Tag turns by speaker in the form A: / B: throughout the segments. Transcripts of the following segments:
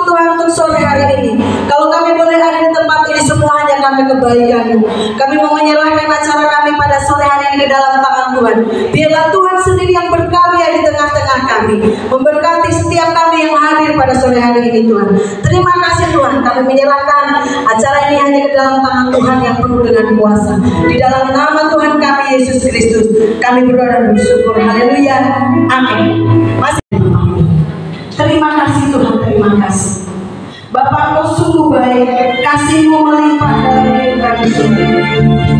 A: Tuhan untuk sore hari ini. Kalau kami boleh ada di tempat ini, semua hanya karena kebaikan-Mu. Kami mau menyerahkan acara kami pada sore hari ini ke dalam tangan Tuhan. Biarlah Tuhan sendiri yang berkarya di tengah-tengah kami, memberkati setiap kami yang hadir pada sore hari ini Tuhan. Terima kasih Tuhan, kami menyerahkan acara ini hanya ke dalam tangan Tuhan yang penuh dengan kuasa. Di dalam nama Tuhan kami Yesus Kristus, kami berdoa dan bersyukur. Haleluya. Amin. Masih terima kasih Tuhan, terima kasih. Bapa, Kau sungguh baik, kasih-Mu melimpah dalam hidup kami semua.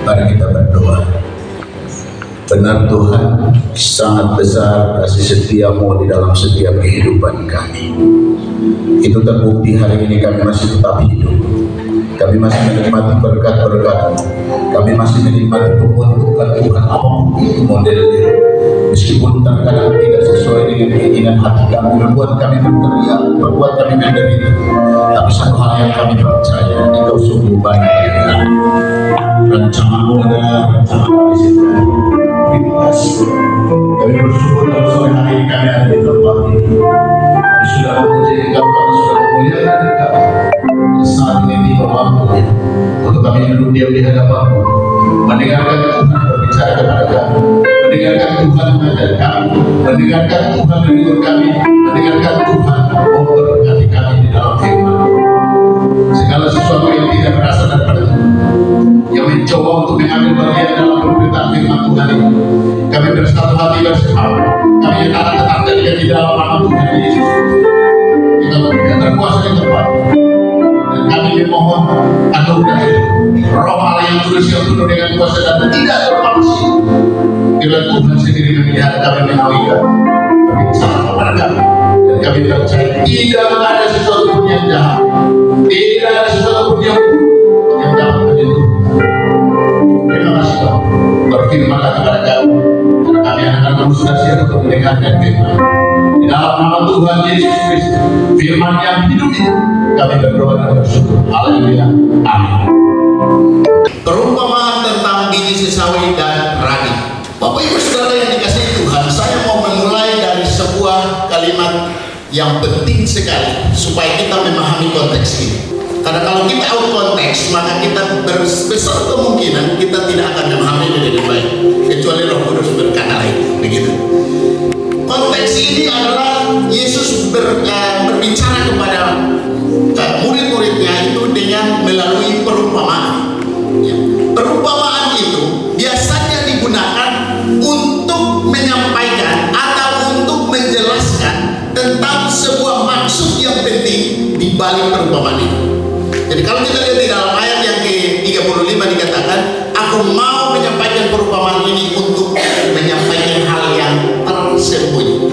B: Mari kita berdoa. Benar Tuhan, sangat besar kasih setia-Mu di dalam setiap kehidupan kami. Itu terbukti hari ini kami masih tetap hidup. Kami masih menikmati berkat-berkat-Mu. Kami masih menikmati pembentukan Tuhan apapun itu modelnya. Meskipun terkadang tidak sesuai dengan keinginan hati kami, membuat kami berteriak, membuat kami menderita. Tapi satu hal yang kami percaya, Engkau sungguh baik. Rancangan-Mu adalah rancangan kami sendiri. Terima kasih. Kami bersyukur kalau sore hari ini kami ada di tempat ini. Kami sudah memuji Engkau, kami sudah memuliakan Engkau. Saat ini tiba waktunya untuk kami duduk diam di hadapan-Mu, mendengarkan Tuhan berbicara kepada kami, mendengarkan Tuhan mengajar kami, mendengarkan Tuhan menegur kami, mendengarkan Tuhan memberkati kami di dalam firman. Segala sesuatu yang tidak berasal daripada Tuhan, yang mencoba untuk mengambil bagian dalam pemberitaan firman Tuhan ini, kami bersatu hati bersama, kami nyatakan tetap terlihat di dalam nama Tuhan Yesus. Kita tidak terkuasa di tempat, dan kami memohon anugerah Roh Allah yang tulus yang penuh dengan kuasa dan tidak terpaksa. Bila Tuhan sendiri memilih kami menawi kami, berbicara kepada kami, dan kami percaya tidak ada sesuatu pun yang jahat, tidak ada sesuatu pun yang buruk yang dapat menyentuh. Terima kasih Tuhan. Berfirmanlah kepada kami, karena kami akan terus siap untuk mendengarkan firman. Di dalam nama Tuhan Yesus Kristus, firman yang hidup itu, kami berdoa dan bersyukur. Haleluya. Amin. Perumpamaan tentang biji sesawi dan ragi. Bapak Ibu Saudara yang dikasihi Tuhan, saya mau memulai dari sebuah kalimat yang penting sekali supaya kita memahami konteks ini. Karena kalau kita out konteks, maka kita besar kemungkinan kita tidak akan memahami dengan baik, kecuali Roh Kudus berkata lain. Begitu. Konteks ini adalah Yesus berbicara kepada murid-muridnya itu dengan melalui perumpamaan. Ya. Perumpamaan itu biasanya digunakan untuk menyampaikan atau untuk menjelaskan tentang sebuah maksud yang penting di balik perumpamaan itu. Jadi kalau kita lihat di dalam ayat yang ke-35 dikatakan, aku mau menyampaikan perumpamaan ini untuk menyampaikan hal yang tersembunyi.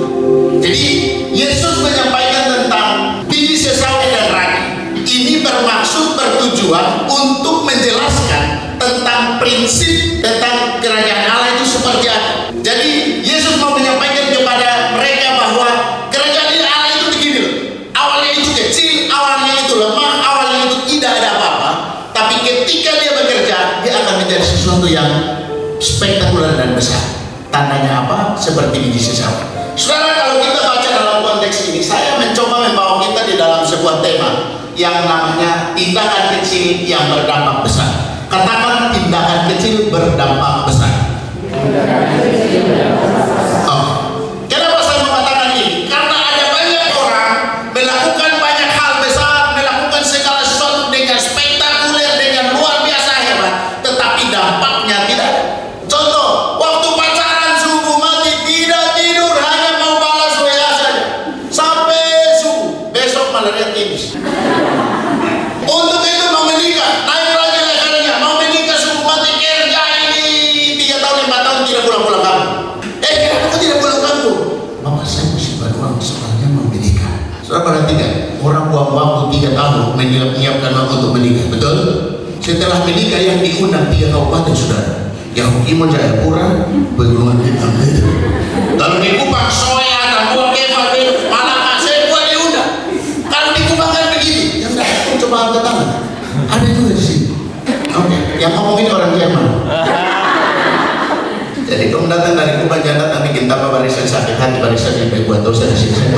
B: Jadi Yesus menyampaikan tentang biji sesawi dan ragi. Ini bermaksud bertujuan untuk menjelaskan tentang prinsip tentang kerajaan Allah itu seperti apa. Jadi Yesus mau menyampaikan kepada mereka bahwa kerajaan Allah itu begini loh. Awalnya itu kecil, awalnya itu lemah, awalnya itu tidak ada apa-apa. Tapi ketika dia bekerja, dia akan menjadi sesuatu yang spektakuler dan besar. Tandanya apa? Seperti biji sesawi. Saudara, kalau kita baca dalam konteks ini, saya mencoba membawa kita di dalam sebuah tema yang namanya tindakan kecil yang berdampak besar. Katakan tindakan kecil berdampak besar. Kenapa saya mengatakan ini? Karena ada banyak orang melakukan banyak hal besar, melakukan segala sesuatu dengan spektakuler, dengan luar biasa hebat, tetapi dampaknya tidak. Contoh, waktu pacaran subuh mati tidak tidur, hanya mau balas WA saja sampai subuh, besok malaria tipis. Untuk itu mau menikah, naik lagi levelnya, mau menikah subuh mati, kerja ini 3 tahun 5 tahun tidak pulang-pulang kampung. Kenapa kok tidak pulang kampung? Mama saya mesti berdoa soalnya mau menikah. Saudara perhatikan, orang buang waktu 3 tahun menyiapkan waktu untuk menikah, betul? Setelah menikah yang diundang 3 kabupaten saudara, yang Imo Jayapura, Pegunungan Hitam. Kalau di Kupang Soya dan Buah Kefal, malah saya buat diundang. Kalau di Kupang kan begitu, yang datang coba angkat tangan. Ada juga di sini. Oke, yang ngomongin orang Jerman. Jadi kamu datang dari Kupang, jangan datang bikin tambah barisan sakit hati, barisan yang buat dosa di sini.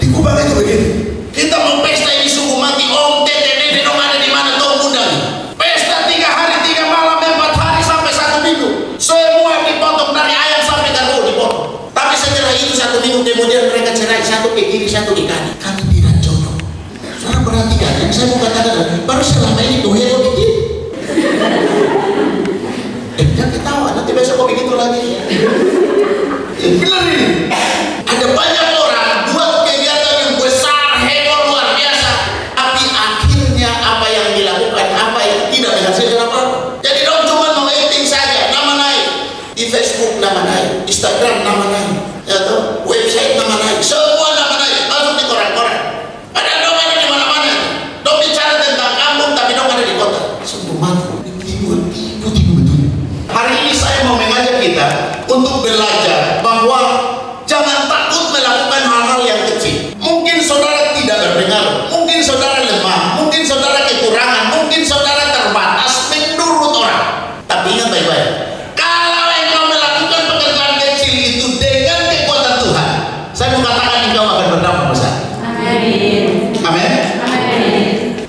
B: Di Kupang itu begitu. Kita mau pesta ini subuh mati, om, tete, nenek, dong ada di mana, tolong undang. Pesta 3 hari, 3 malam, 4 hari sampai 1 minggu. Semua dipotong dari ayam sampai karbo dipotong. ke kiri, satu ke kanan. Kami tidak jodoh. Saudara perhatikan, yang saya mau katakan, baru selama ini tuh hero bikin. Jangan ketawa, nanti besok kok begitu lagi. Benar ini. Ada banyak orang buat kegiatan yang besar, heboh, luar biasa, tapi akhirnya apa yang dilakukan, apa yang tidak menghasilkan apa-apa. Jadi dong cuma mau acting saja, nama naik di Facebook, nama naik, Instagram nama naik, ya toh, website nama naik, semua nama naik, masuk di koran-koran. Padahal dong ada di mana-mana. Dong bicara tentang kampung, tapi dong ada di kota. Semua mampu, tipu betul. Hari ini saya mau mengajak kita untuk belajar bahwa jangan takut melakukan hal-hal yang kecil. Mungkin saudara tidak berpengaruh, mungkin saudara lemah, mungkin saudara kekurangan, mungkin saudara terbatas menurut orang. Tapi ingat baik-baik, kalau engkau melakukan pekerjaan kecil itu dengan kekuatan Tuhan, saya mau katakan engkau akan berdampak besar. Amin. Amin.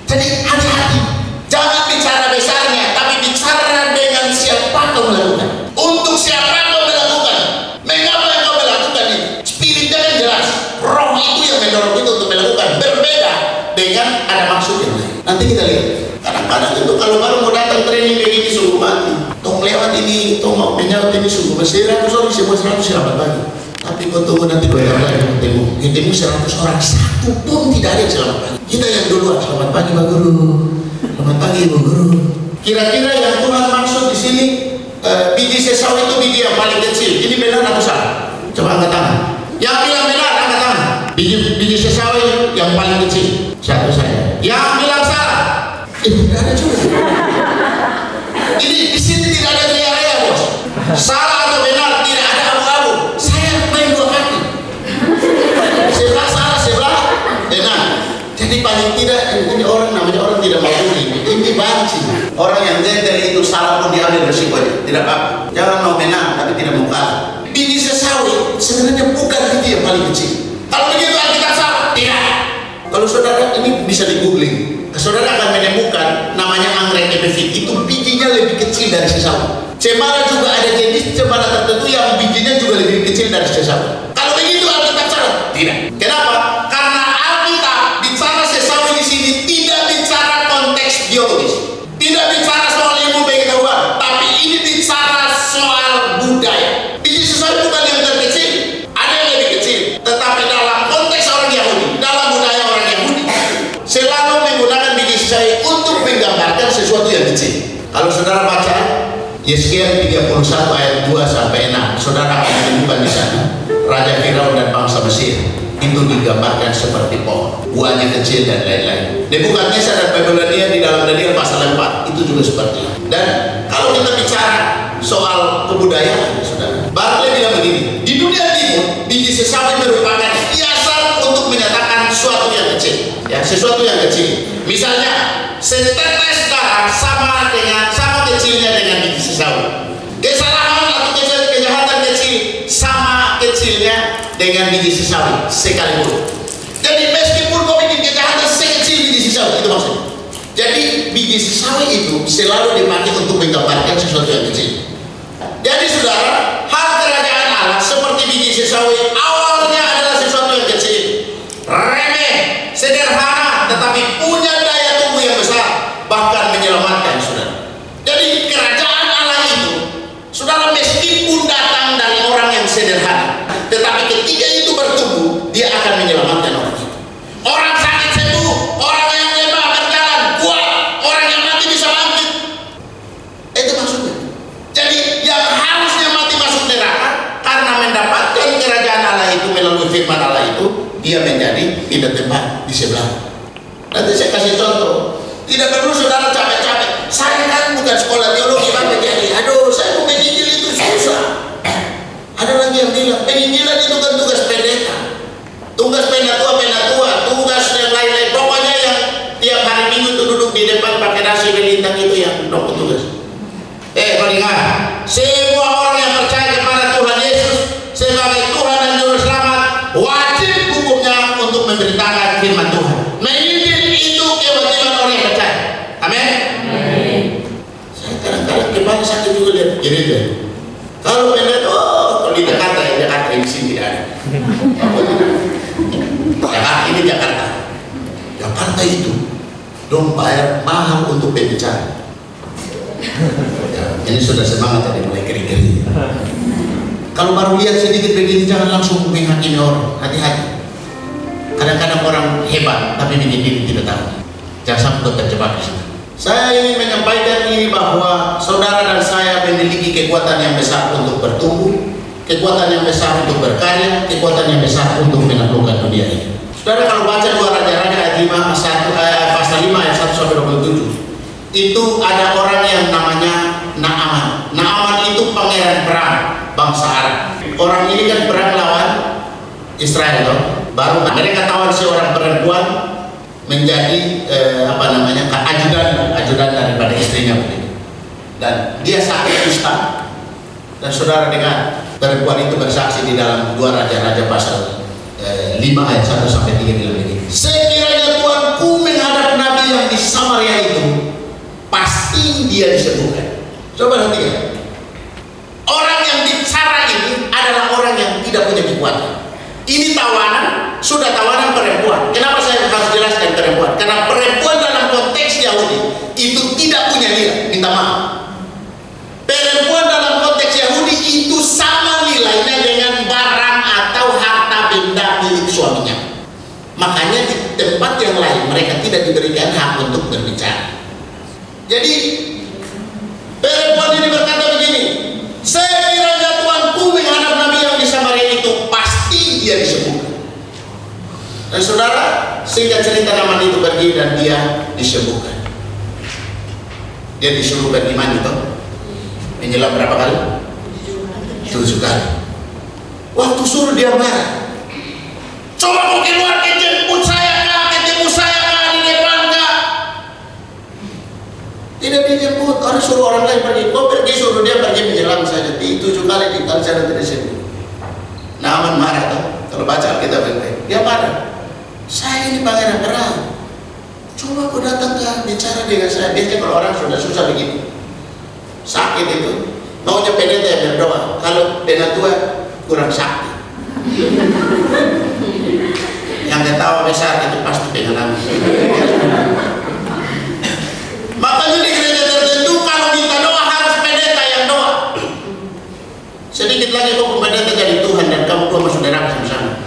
B: Jadi hati-hati, jangan bicara besarnya, tapi bicara dengan siapa kau melakukan. Untuk siapa kau melakukan, mengapa yang kau melakukan itu. Spiritnya kan jelas, roh itu yang mendorong itu untuk melakukan. Berbeda dengan ada maksud yang lain. Nanti kita lihat. Kadang-kadang itu kalau baru mau datang training begini sungguh mati. Tong lewat ini, tong mau menyalur ini sungguh bersih. Sorry, semua 100 selamat pagi. Tapi kau tunggu nanti berapa lagi ketemu 100 orang, satu pun tidak ada yang selamat pagi. Kita yang duluan, selamat pagi Pak Guru, selamat pagi Bu Guru. Kira-kira yang Tuhan maksud di sini, biji sesau itu biji yang paling kecil. Ini benar atau salah? Coba angkat tangan. Yang bilang benar angkat tangan. Biji sesau yang paling kecil. Satu saya. Yang bilang salah. Tidak ada juga. Ini di sini tidak ada rea-rea bos. Salah atau benar tidak ada abu-abu. Saya main dua kaki. Sebelah salah, sebelah benar. Jadi paling tidak ini orang namanya orang tidak mau ini banci. Orang yang gentle itu salah pun diambil resikonya. Tidak apa. Jangan mau menang tapi tidak mau kalah. Biji sesawi sebenarnya bukan biji yang paling kecil. Kalau begitu Alkitab salah. Tidak. Kalau saudara ini bisa di googling. Saudara akan menemukan namanya anggrek epifit. Itu bijinya lebih kecil dari sesawi. Cemara juga ada jenis cemara tertentu yang bijinya juga lebih kecil dari sesawi. Kalau begitu Alkitab salah? Tidak. Kenapa? Karena Alkitab bicara sesawi di sini tidak bicara konteks biologis, tidak bicara soal ilmu pengetahuan, tapi ini bicara soal budaya. Biji sesawi bukan yang terkecil, ada yang lebih kecil, tetapi dalam konteks orang Yahudi, dalam budaya orang Yahudi, selalu menggunakan biji sesawi untuk menggambarkan sesuatu yang kecil. Kalau saudara baca Yeskiel 31 ayat 2 sampai 6, saudara akan menemukan di sana Raja Firaun dan bangsa Mesir itu digambarkan seperti pohon, buahnya kecil dan lain-lain. Nebukadnezar dan Babilonia di dalam Daniel pasal 4 itu juga seperti itu. Dan kalau kita bicara soal kebudayaan, saudara, Barclay bilang begini, di dunia timur biji sesawi merupakan hiasan untuk menyatakan sesuatu yang kecil, ya, sesuatu yang kecil. Misalnya setetes darah sama kecilnya dengan biji sesawi. Kesalahan atau kejahatan kecil sama kecilnya dengan biji sesawi sekalipun. Jadi meskipun kau bikin kejahatan sekecil biji sesawi, itu maksudnya. Jadi biji sesawi itu selalu dipakai untuk menggambarkan sesuatu yang kecil. Jadi saudara, hal kerajaan Allah seperti biji sesawi awalnya adalah sesuatu yang kecil, remeh, sederhana, tetapi punya daya tumbuh yang besar, bahkan menyelamatkan saudara. Jadi kerajaan Allah itu, saudara, meskipun datang dari orang yang sederhana, tetapi ketika itu bertumbuh, dia akan menyelamatkan orang itu. Orang sakit sembuh, orang yang lemah berjalan, kuat, orang yang mati bisa bangkit. Itu maksudnya. Jadi yang harusnya mati masuk neraka karena mendapatkan kerajaan Allah itu melalui firman Allah itu, dia menjadi tidak tempat di sebelah. Nanti saya kasih contoh. Tidak perlu saudara capek-capek. Saya kan bukan sekolah teologi, Pak, jadi aduh, saya mau menginjil itu susah. Ada lagi yang bilang penginjilan itu kan tugas pendeta, tugas penatua, tugas yang lain-lain. Pokoknya yang tiap hari Minggu itu duduk di depan pakai nasi melintang itu yang dok tugas. Pendengar, semua orang yang percaya kepada Tuhan Yesus sebagai Tuhan dan Juru Selamat wajib hukumnya untuk memberitakan firman Tuhan. Menginjil itu kewajiban orang yang percaya. Amin. Saya kadang-kadang kepala sakit juga lihat gereja. Kalau pendeta, kalau di Jakarta di sini tidak ada. Jakarta itu dong bayar mahal untuk berbicara. Ya, ini sudah semangat tadi mulai kering-kering. Kalau baru lihat sedikit begini jangan langsung menghakimi orang, hati-hati. Kadang-kadang orang hebat tapi begini tidak tahu. Jangan sampai terjebak di situ. Saya ingin menyampaikan ini bahwa saudara dan saya memiliki kekuatan yang besar untuk bertumbuh, kekuatan yang besar untuk berkarya, kekuatan yang besar untuk menaklukkan dunia ini. Saudara kalau baca 2 Raja-Raja ayat 5, pasal 5 ayat 1 sampai 27, itu ada orang yang namanya Naaman. Naaman itu pangeran perang bangsa Arab. Orang ini kan perang lawan Israel, toh. Baru mereka tawan seorang perempuan menjadi ajudan daripada istrinya begitu. Dan dia sakit kusta. Dan saudara dengar perempuan itu bersaksi di dalam 2 Raja-Raja pasal 5 ayat 1 sampai 3 bilang begini. Sekiranya Tuanku menghadap nabi yang di Samaria itu, pasti dia disembuhkan. Coba nanti ya. Orang yang bicara ini adalah orang yang tidak punya kekuatan. Ini tawanan, sudah tawanan perempuan. Kenapa saya harus jelaskan perempuan? Karena perempuan dalam konteks Yahudi itu tidak punya nilai. Minta maaf. Perempuan dalam konteks Yahudi itu sama nilainya dengan barang atau harta benda milik suaminya. Makanya di tempat yang lain mereka tidak diberikan hak untuk berbicara. Jadi perempuan ini berkata begini, sekiranya Tuanku menghadap nabi yang di Samaria itu, pasti dia disembuhkan. Dan saudara, sehingga cerita Naaman itu pergi dan dia disembuhkan. Dia disuruh beriman itu menjelang berapa kali? 7 kali. Waktu suruh dia marah. Coba mau keluar, jemput saya kah, ketemu saya kah di depan kah? Tidak dijemput, orang suruh orang lain pergi. Kau pergi, suruh dia pergi menjelang saja. Di 7 kali di sana tidak sembuh. Naaman marah tuh. Kalau baca Alkitab baik-baik, dia marah. Saya ini pangeran perang. Coba kau datang kah bicara dengan saya. Biasanya kalau orang sudah susah begitu, sakit itu, maunya pendeta yang berdoa. Kalau penatua kurang sakti. Yang ketawa besar itu pasti pengalaman. Makanya di gereja tertentu kalau minta doa harus pendeta yang doa. Sedikit lagi kau pendeta jadi Tuhan dan kamu dua saudara bersama.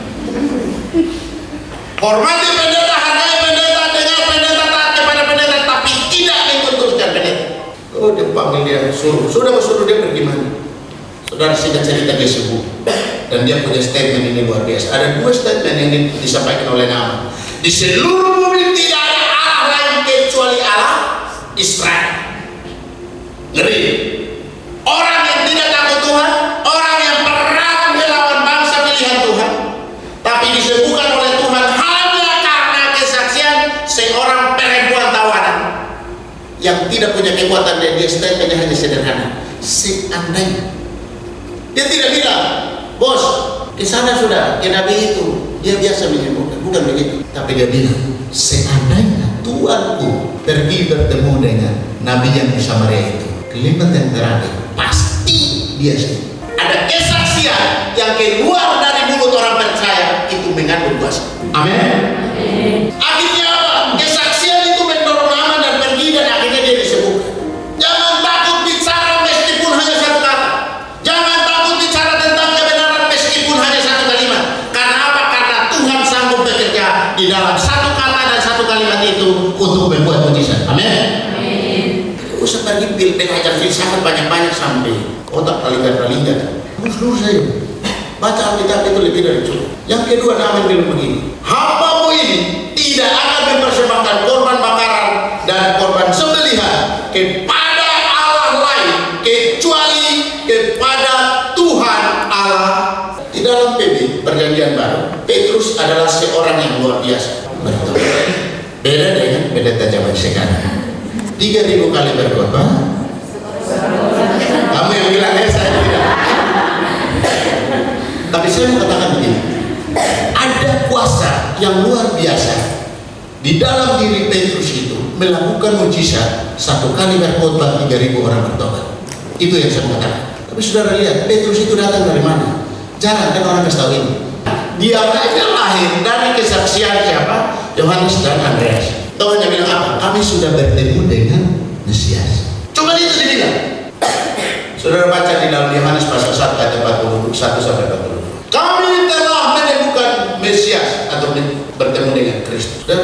B: Hormati pendeta, hargai pendeta, dengar pendeta, taat kepada pendeta, tapi tidak ikut teruskan pendeta. Oh, dia panggil dia sudah suruh dia pergi mana? Saudara singkat cerita dia sembuh. Dan dia punya statement ini luar biasa. Ada 2 statement yang disampaikan oleh Naaman. Di seluruh bumi tidak ada Allah lain kecuali Allah Israel. Ngeri. Orang yang tidak takut Tuhan, orang yang perang melawan bangsa pilihan Tuhan, tapi disembuhkan oleh Tuhan hanya karena kesaksian seorang perempuan tawanan yang tidak punya kekuatan. Dan dia statementnya hanya sederhana. Seandainya dia tidak bilang, bos, ke sana sudah, ke nabi itu dia biasa menyembuhkan, bukan begitu. Tapi dia bilang, seandainya Tuanku pergi bertemu dengan nabi yang di Samaria itu, kalimat yang terakhir, pasti dia sembuh. Ada kesaksian yang keluar dari mulut orang percaya itu mengandung kuasa. Amin. Akhirnya apa? Kesaksian itu mendorong Naaman dan pergi dan akhirnya dia disembuhkan. Jangan takut bicara meskipun hanya 1 kata. Jangan takut bicara tentang kebenaran meskipun hanya 1 kalimat. Karena apa? Karena Tuhan sanggup bekerja di dalam 1 kata dan 1 kalimat itu untuk membuat mujizat. Amin. Usah pergi belajar filsafat banyak-banyak sampai otak paling-paling. Terus saya baca Alkitab itu lebih dari cukup. Yang kedua, Naaman bilang begini, hambamu ini tidak akan mempersembahkan korban bakaran dan korban sembelihan kepada Allah lain kecuali kepada Tuhan Allah. Di dalam PB Perjanjian Baru, Petrus adalah seorang yang luar biasa. Betul. Beda dengan pendeta zaman sekarang. 3.000 kali berkhotbah. Kamu yang bilang saya tidak. Tapi saya mau katakan begini, ada kuasa yang luar biasa di dalam diri Petrus itu melakukan mujizat. 1 kali berkhotbah 3.000 orang bertobat. Itu yang saya mau katakan. Tapi saudara lihat, Petrus itu datang dari mana? Jarang kan orang kasih tahu ini. Dia hanya lahir dari kesaksian siapa? Yohanes dan Andreas. Tahu hanya bilang apa? Kami sudah bertemu dengan Mesias. Cuma itu dibilang. Saudara baca di dalam Yohanes pasal 1 ayat 41 sampai 42. Kami telah menemukan Mesias atau bertemu dengan Kristus. Dan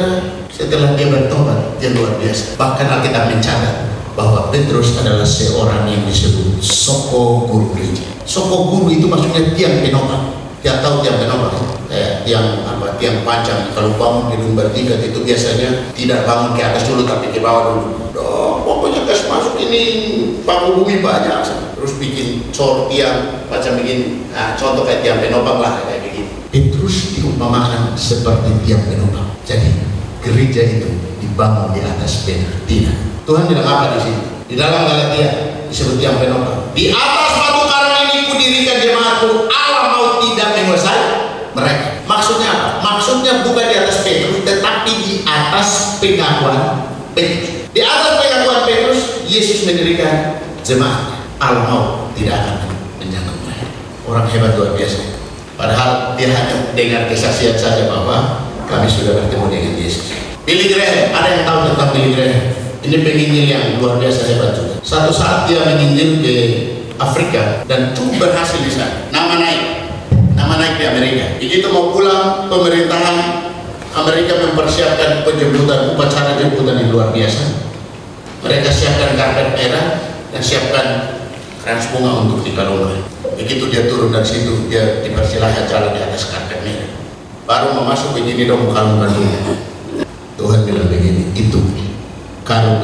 B: setelah dia bertobat, dia luar biasa. Bahkan Alkitab mencatat bahwa Petrus adalah seorang yang disebut Soko Guru Gereja. Soko Guru itu maksudnya tiang penopang. Tiap tahu tiang penopang, tiang panjang. Kalau bangun gedung bertingkat itu biasanya tidak bangun ke atas dulu tapi ke bawah dulu. Pokoknya gas masuk ini paku bumi banyak. Terus bikin cor tiang macam begini. Nah, contoh kayak tiang penopang lah kayak begini. Petrus diumpamakan seperti tiang penopang. Jadi gereja itu dibangun di atas benar. Tuhan bilang apa di sini? Di dalam Galatia disebut tiang penopang. Di atas batu karang ini kudirikan jemaatku, Allah mau tidak menguasai mereka. Maksudnya apa? Maksudnya bukan di atas Petrus, tetapi di atas pengakuan Petrus. Di atas pengakuan Petrus, Yesus mendirikan jemaat. Allah mau tidak akan menjangkau mereka. Orang hebat luar biasa. Padahal dia hanya dengar kesaksian saja bahwa kami sudah bertemu dengan Yesus. Billy Graham, ada yang tahu tentang Billy Graham? Ini penginjil yang luar biasa hebat juga. Satu saat dia menginjil ke Afrika dan cukup berhasil di sana. Nama naik di Amerika. Begitu mau pulang, pemerintahan Amerika mempersiapkan upacara jemputan yang luar biasa. Mereka siapkan karpet merah dan siapkan krans bunga untuk dikalungkan. Begitu dia turun dari situ, dia dipersilahkan jalan di atas karpet merah. Baru mau masuk begini dong kalungkan bunga. Tuhan bilang begini, itu kalung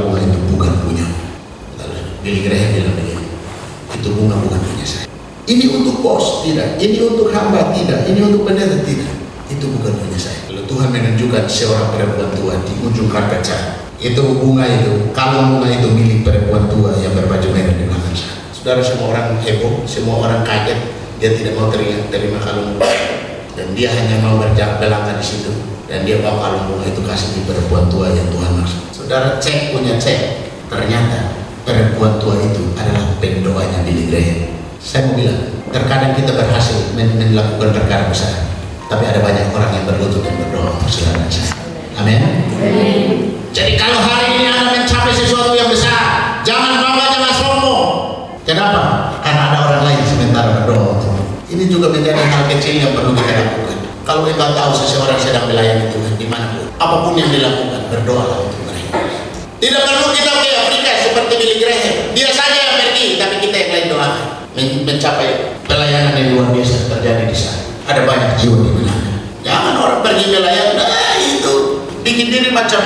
B: bunga itu bukan punya. Billy Graham bilang begini, itu bunga bukan punya saya. Ini untuk bos tidak, ini untuk hamba tidak, ini untuk pendeta tidak. Itu bukan punya saya. Lalu Tuhan menunjukkan seorang perempuan tua di ujung karpet saya. Itu bunga itu, kalung bunga itu milik perempuan tua yang berbaju merah di belakang saya. Saudara, semua orang heboh, semua orang kaget. Dia tidak mau terima kalung bunga, dan dia hanya mau berjalan di situ. Dan dia bawa kalung bunga itu kasih di perempuan tua yang Tuhan maksud. Saudara punya cek, ternyata perempuan tua itu adalah pendoanya Billy Graham. Saya mau bilang, terkadang kita berhasil melakukan perkara besar, tapi ada banyak orang yang berlutut dan berdoa untuk saudara saya. Amin. Jadi kalau hari ini Anda mencapai sesuatu yang besar, jangan bangga, jangan sombong. Kenapa? Karena ada orang lain sementara berdoa. Ini juga menjadi hal kecil yang perlu kita lakukan. Kalau kita tahu seseorang sedang melayani Tuhan dimanapun, apapun yang dilakukan, berdoalah untuk mereka. Tidak perlu kita ke Afrika seperti Billy Graham. Dia saja yang pergi, tapi kita yang lain doakan. Mencapai pelayanan yang luar biasa terjadi di sana. Ada banyak jiwa di belakang. Jangan orang pergi melayani, itu bikin diri macam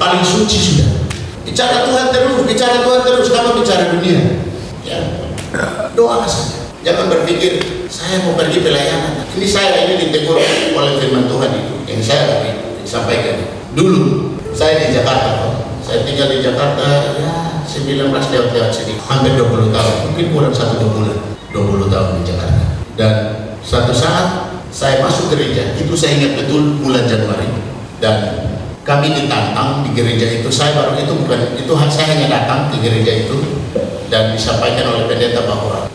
B: paling suci sudah. Bicara Tuhan terus, kamu bicara dunia. Ya, doa saja. Jangan berpikir saya mau pergi pelayanan. Ini ditegur oleh firman Tuhan itu yang saya sampaikan. Dulu saya di Jakarta, saya tinggal di Jakarta ya 19 lewat sini, hampir 20 tahun, mungkin kurang 1-2 bulan, 20 tahun di Jakarta. Dan suatu saat saya masuk gereja, itu saya ingat betul bulan Januari, dan kami ditantang di gereja itu. Saya hanya datang di gereja itu dan disampaikan oleh pendeta bahwa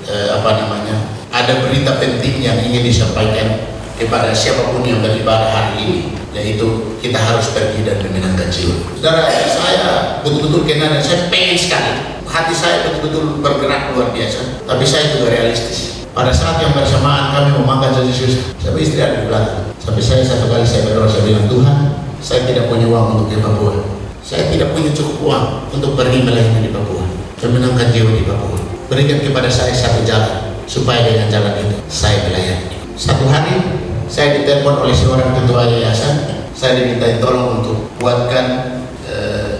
B: ada berita penting yang ingin disampaikan kepada siapapun yang beribadah hari ini, yaitu kita harus pergi dan memenangkan jiwa. Saudara, saya betul-betul kena dan saya pengen sekali. Hati saya betul-betul bergerak luar biasa, tapi saya juga realistis. Pada saat yang bersamaan kami memangkat Yesus, sampai istri ada di belakang. Sampai satu kali saya berdoa, saya bilang, Tuhan, saya tidak punya uang untuk ke Papua. Saya tidak punya cukup uang untuk pergi melayani di Papua, memenangkan jiwa di Papua. Berikan kepada saya satu jalan, supaya dengan jalan itu saya melayani. Satu hari saya ditelepon oleh seorang ketua yayasan. Saya diminta tolong untuk buatkan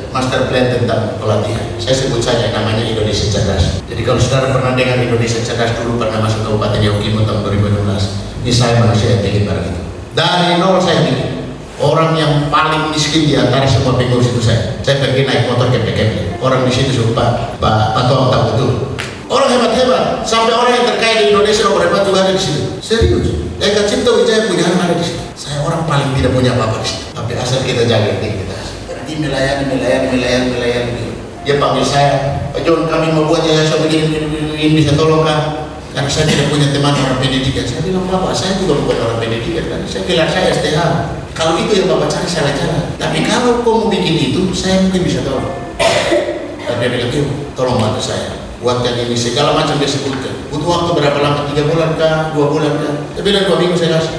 B: master plan tentang pelatihan. Saya sebut saja namanya Indonesia Cerdas. Jadi kalau saudara pernah dengar Indonesia Cerdas, dulu pernah masuk Kabupaten Yaukimo tahun 2016. Ini saya manusia yang bikin barang itu. Dari nol saya bikin. Orang yang paling miskin di antara semua pengurus itu saya pergi naik motor kepek-kepek. Orang di situ sumpah, Pak Tuang tahu betul. Orang hebat-hebat, sampai orang yang terkaya di Indonesia orang hebat juga ada di situ. Serius. Eka Cipta Wijaya punya anak ada di situ. Saya orang paling tidak punya apa-apa di situ. Tapi asal kita jaga diri kita. Pergi melayani. Dia panggil saya, Pak John, kami mau buat yayasan begini, bisa tolong kan? Karena saya tidak punya teman orang pendidikan. Saya bilang, Bapak, saya juga bukan orang pendidikan kan. Saya bilang, saya STH. Kalau itu yang Bapak cari, saya jalan. Tapi kalau kau mau bikin itu, saya mungkin bisa tolong. Tapi dia bilang, yuk, tolong bantu saya. Buatkan ini, segala macam dia sebutkan. Butuh waktu berapa lama? 3 bulan kah? 2 bulan kah? Dia bilang 2 minggu saya kasih.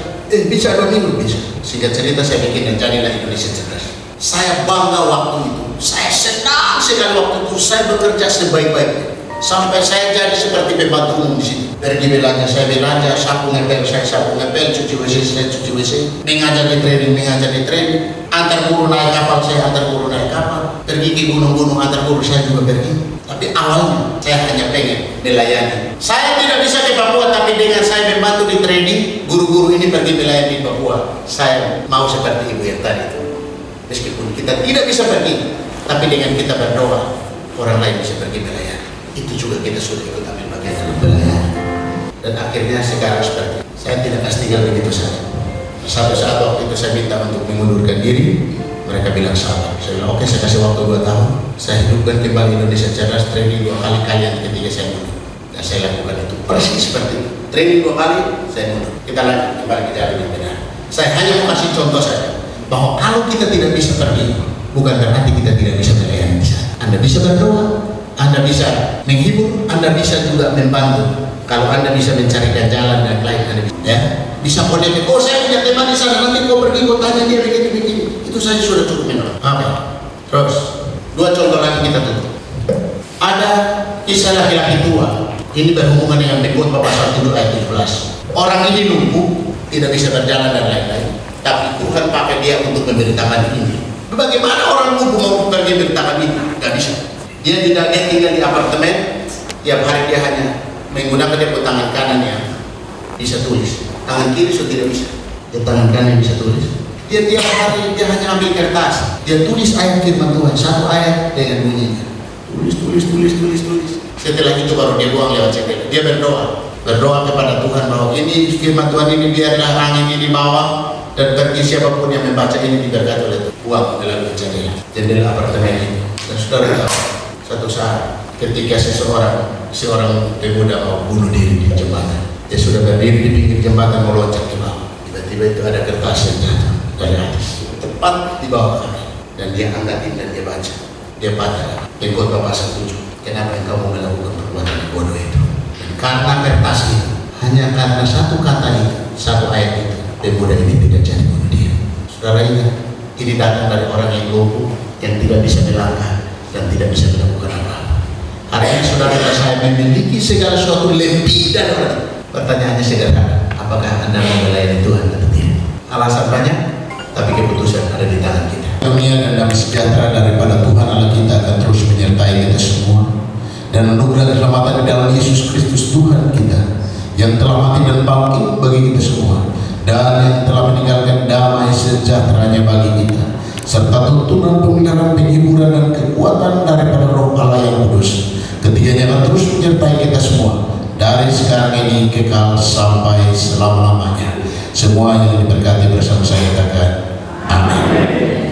B: Bisa 2 minggu? Bisa. Singkat cerita saya bikin dan jadilah Indonesia Cerdas. Saya bangga waktu itu. Saya senang sekali waktu itu. Saya bekerja sebaik-baiknya. Sampai saya jadi seperti pembantu umum di sini. Pergi belanja, saya belanja, sapu ngepel, saya sapu ngepel, cuci WC, saya cuci WC. Mengajar di training. Antar guru naik kapal, saya antar guru naik kapal. Pergi ke gunung-gunung, antar guru saya juga pergi. Tapi awalnya saya hanya pengen melayani. Saya tidak bisa ke Papua, tapi dengan saya membantu di training, guru-guru ini pergi melayani di Papua. Saya mau seperti ibu yang tadi itu. Meskipun kita tidak bisa pergi, tapi dengan kita berdoa, orang lain bisa pergi melayani. Itu juga kita sudah ikut ambil bagian dalam melayani. Dan akhirnya sekarang seperti itu. Saya tidak akan tinggal begitu saja. Satu saat waktu itu saya minta untuk mengundurkan diri, mereka bilang sabar. Saya bilang oke, saya kasih waktu 2 tahun. Saya hidupkan kembali Indonesia Cerdas, training 2 kali, kalian ketiga saya mundur. Dan saya lakukan itu persis seperti itu. Training 2 kali, saya mundur. Kita lanjut kembali ke jalan yang benar. Saya hanya mau kasih contoh saja bahwa kalau kita tidak bisa pergi, bukan berarti kita tidak bisa melayani di sana. Anda bisa berdoa, Anda bisa menghibur, Anda bisa juga membantu. Kalau Anda bisa mencarikan jalan dan lain, Anda bisa, ya, bisa kode. Oh, saya punya teman di sana, nanti kau pergi, kau tanya dia begini. Itu saja sudah cukup menolong. Oke. Terus 2 contoh lagi kita tutup. Ada kisah laki-laki tua. Ini berhubungan dengan Pengkhotbah pasal 7 ayat 17. Orang ini lumpuh, tidak bisa berjalan dan lain-lain. Tapi Tuhan pakai dia untuk memberitakan ini. Bagaimana orang lumpuh mau pergi memberitakan ini? Gak bisa. Dia tinggal di apartemen. Tiap hari dia hanya menggunakan dia tangan kanan yang bisa tulis. Tangan kiri sudah tidak bisa. Dia tangan kanan yang bisa tulis. Dia tiap hari dia hanya ambil kertas. Dia tulis ayat firman Tuhan, 1 ayat dengan bunyinya. Tulis. Setelah itu baru dia buang lewat jendela. Dia berdoa kepada Tuhan bahwa ini firman Tuhan ini biarlah angin ini bawa dan pergi siapapun yang membaca ini diberkati oleh Tuhan. Buang melalui jendela apartemen ini. Dan saudara tahu, suatu saat ketika seorang pemuda mau bunuh diri di jembatan, dia sudah berdiri di pinggir jembatan mau loncat ke bawah. Tiba-tiba itu ada kertas yang jatuh dari atas, tepat di bawah kaki, dan dia angkatin dan dia baca. Dia baca Pengkhotbah pasal 7. Kenapa engkau mau melakukan perbuatan bodoh itu? Dan karena kertas itu, hanya karena 1 kata itu, 1 ayat itu, pemuda ini tidak jadi bunuh diri. Saudara ingat, ini datang dari orang yang lumpuh, yang tidak bisa melangkah dan tidak bisa melakukan apa-apa. Hari ini saudara saya memiliki segala sesuatu lebih dari orang itu. Pertanyaannya sederhana, apakah Anda mau melayani Tuhan atau tidak? Alasan banyak, tapi keputusan ada di tangan kita. Dunia dan damai sejahtera daripada Tuhan Allah kita akan terus menyertai kita semua, dan anugerah keselamatan di dalam Yesus Kristus Tuhan kita yang telah mati dan bangkit bagi kita semua, dan yang telah meninggalkan damai sejahteranya bagi kita, serta tuntunan pembenaran, penghiburan dan kekuatan daripada Roh Allah yang kudus. Ketiganya akan terus menyertai kita semua dari sekarang ini kekal sampai selama-lamanya. Semua yang diberkati bersama saya katakan amin.